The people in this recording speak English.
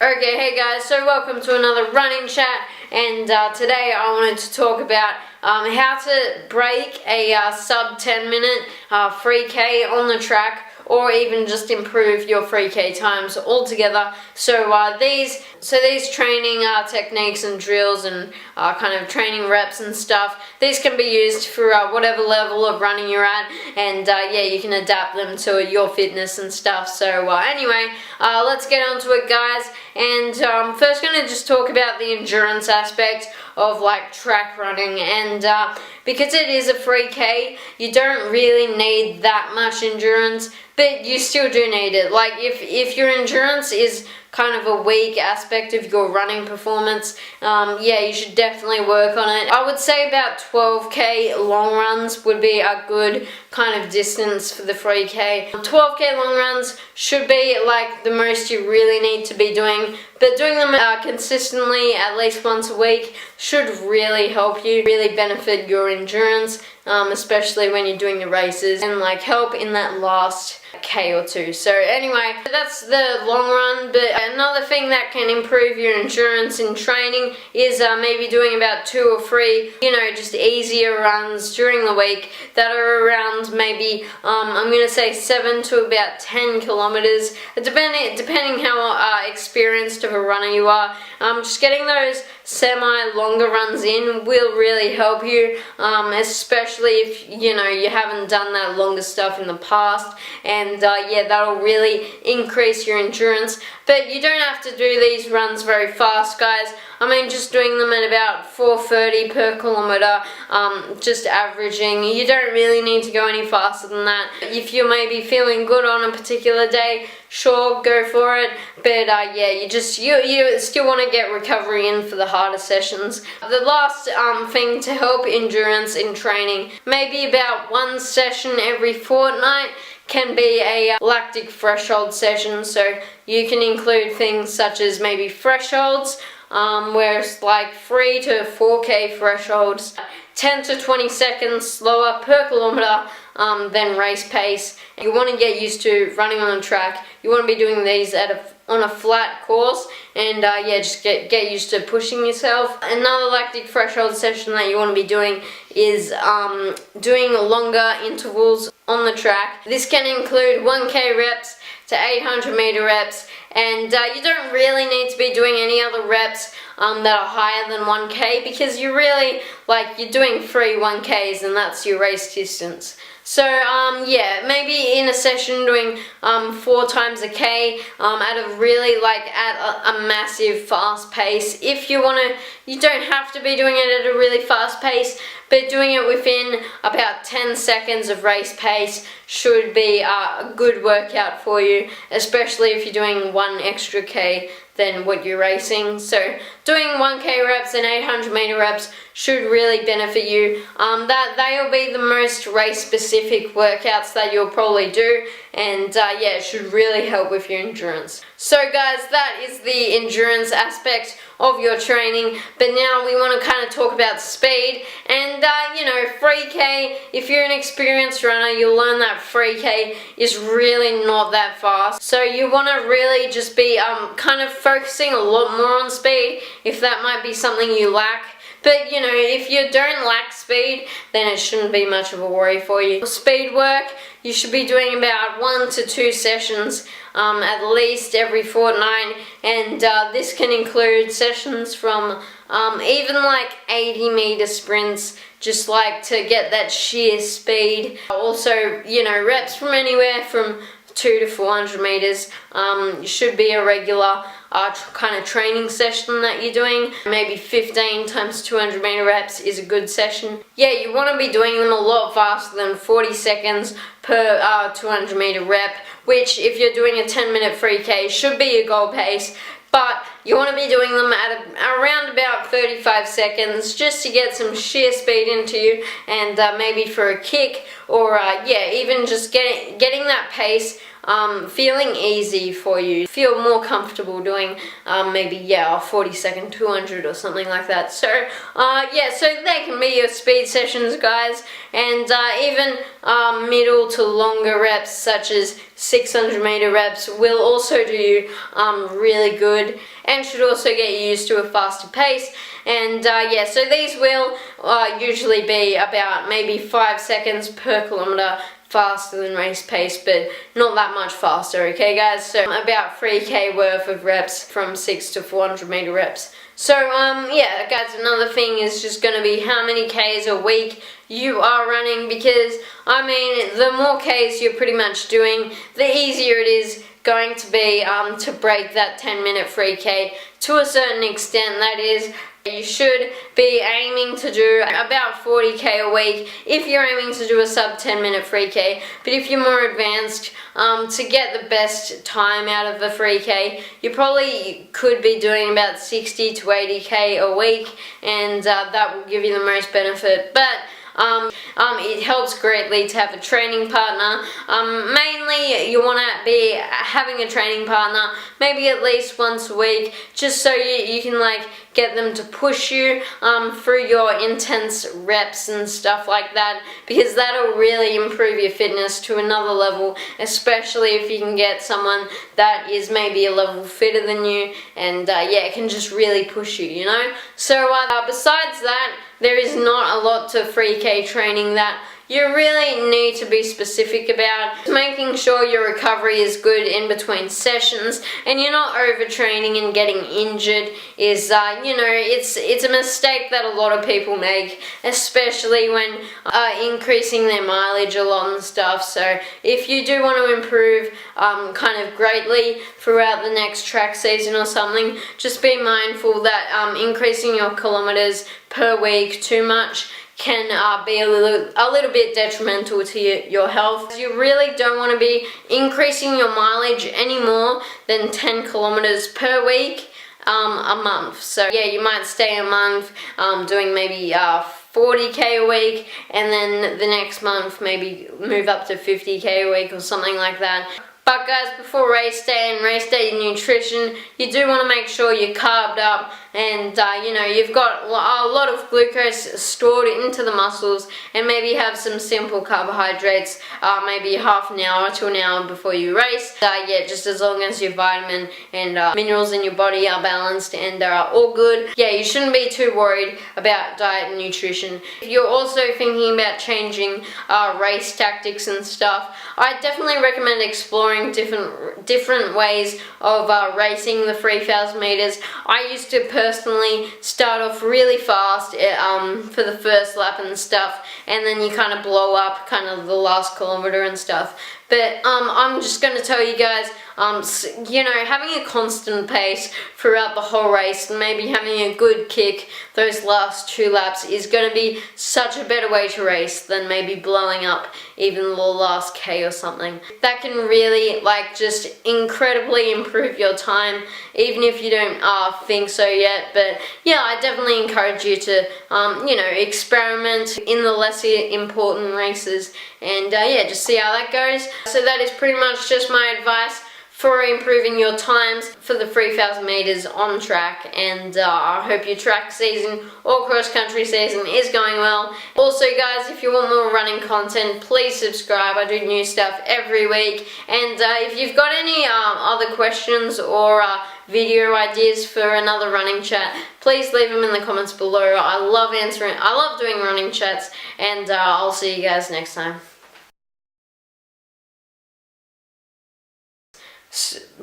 Okay, hey guys, so welcome to another running chat, and today I wanted to talk about how to break a sub 10 minute free K on the track, or even just improve your free K times altogether. So these training techniques and drills and kind of training reps and stuff, these can be used for whatever level of running you're at, and yeah, you can adapt them to your fitness and stuff. So anyway, let's get on to it, guys. And first going to just talk about the endurance aspect of like track running, and because it is a free K, you don't really need that much endurance, but you still do need it. Like if your endurance is kind of a weak aspect of your running performance, yeah, you should definitely work on it. I would say about 12K long runs would be a good kind of distance for the free K. 12K long runs should be like the most you really need to be doing, but doing them consistently at least once a week should really help you, really benefit your endurance, especially when you're doing the races, and like help in that last K or two. So anyway, that's the long run. But another thing that can improve your endurance in training is maybe doing about 2 or 3, just easier runs during the week that are around maybe, I'm going to say 7 to about 10 kilometers, depending how experienced of a runner you are. Just getting those semi-longer runs in will really help you, especially if you haven't done that longer stuff in the past, and yeah, that'll really increase your endurance. But you don't have to do these runs very fast, guys. I mean, just doing them at about 4:30 per kilometer, just averaging. You don't really need to go any faster than that. If you're maybe feeling good on a particular day, sure, go for it. But yeah, you still want to get recovery in for the harder sessions. The last thing to help endurance in training, maybe about 1 session every fortnight, can be a lactic threshold session. So you can include things such as maybe thresholds, where it's like 3 to 4K thresholds, 10 to 20 seconds slower per kilometer than race pace. You want to get used to running on the track. You want to be doing these on a flat course, and yeah, just get used to pushing yourself. Another lactic threshold session that you want to be doing is doing longer intervals on the track. This can include 1K reps to 800 meter reps, and you don't really need to be doing any other reps that are higher than 1K, because you're really you're doing 3 1Ks and that's your race distance. So yeah, maybe in a session doing 4 times a K at a really at a massive fast pace. If you want to, you don't have to be doing it at a really fast pace, but doing it within about 10 seconds of race pace should be a good workout for you, especially if you're doing 1 extra K than what you're racing. So doing 1K reps and 800 meter reps should really benefit you. They'll be the most race specific workouts that you'll probably do, and yeah, it should really help with your endurance. So guys, that is the endurance aspect of your training. But now we want to kind of talk about speed, and 3K, if you're an experienced runner, you'll learn that 3K is really not that fast. So you want to really just be kind of focusing a lot more on speed, if that might be something you lack. But if you don't lack speed, then it shouldn't be much of a worry for you. For speed work, you should be doing about 1 to 2 sessions at least every fortnight, and this can include sessions from even 80 meter sprints, just to get that sheer speed. Also, reps from anywhere from 2 to 400 meters should be a regular kind of training session that you're doing. Maybe 15 times 200 meter reps is a good session. Yeah, you want to be doing them a lot faster than 40 seconds per 200 meter rep, which if you're doing a 10-minute free K should be your goal pace. But you want to be doing them at around about 35 seconds, just to get some sheer speed into you, and maybe for a kick, or yeah, even just getting that pace feeling easy for you. Feel more comfortable doing maybe, yeah, a 40-second 200 or something like that. So yeah, so they can be your speed sessions, guys, and even middle to longer reps such as 600 meter reps will also do you really good, and should also get you used to a faster pace. And yeah, so these will usually be about maybe 5 seconds per kilometer faster than race pace, but not that much faster, okay guys? So about 3k worth of reps from 6 to 400 meter reps. So yeah guys, another thing is just going to be how many Ks a week you are running, because I mean the more Ks you're pretty much doing, the easier it is going to be to break that 10-minute 3k to a certain extent. That is, you should be aiming to do about 40k a week if you're aiming to do a sub 10-minute 3k. But if you're more advanced, to get the best time out of the 3k, you probably could be doing about 60 to 80k a week, and that will give you the most benefit. But it helps greatly to have a training partner. Mainly you want to be having a training partner maybe at least once a week, just so you can like get them to push you through your intense reps and stuff like that, because that'll really improve your fitness to another level, especially if you can get someone that is maybe a level fitter than you, and yeah, it can just really push you, you know? So besides that, there is not a lot to 3k training that you really need to be specific about. Making sure your recovery is good in between sessions and you're not overtraining and getting injured is, you know, it's a mistake that a lot of people make, especially when increasing their mileage a lot and stuff. So if you do want to improve kind of greatly throughout the next track season or something, just be mindful that increasing your kilometers per week too much can be a little bit detrimental to your health. You really don't want to be increasing your mileage any more than 10 kilometers per week a month. So yeah, you might stay a month doing maybe 40k a week, and then the next month maybe move up to 50k a week or something like that. But guys, before race day and race day nutrition, you do want to make sure you're carved up and you know, you've got a lot of glucose stored into the muscles, and maybe have some simple carbohydrates, maybe half an hour to an hour before you race. Yeah, just as long as your vitamin and minerals in your body are balanced and are all good, yeah, you shouldn't be too worried about diet and nutrition. If you're also thinking about changing race tactics and stuff, I definitely recommend exploring different ways of racing the 3,000 meters. I used to personally start off really fast for the first lap and stuff, and then you kind of blow up kind of the last kilometer and stuff. But I'm just going to tell you guys, you know, having a constant pace throughout the whole race and maybe having a good kick those last 2 laps is going to be such a better way to race than maybe blowing up even the last K or something. That can really like just incredibly improve your time, even if you don't think so yet. But yeah, I definitely encourage you to you know, experiment in the less important races, and yeah, just see how that goes. So that is pretty much just my advice for improving your times for the 3,000 meters on track, and I hope your track season or cross country season is going well. Also guys, if you want more running content, please subscribe. I do new stuff every week, and if you've got any other questions or video ideas for another running chat, please leave them in the comments below. I love doing running chats, and I'll see you guys next time. So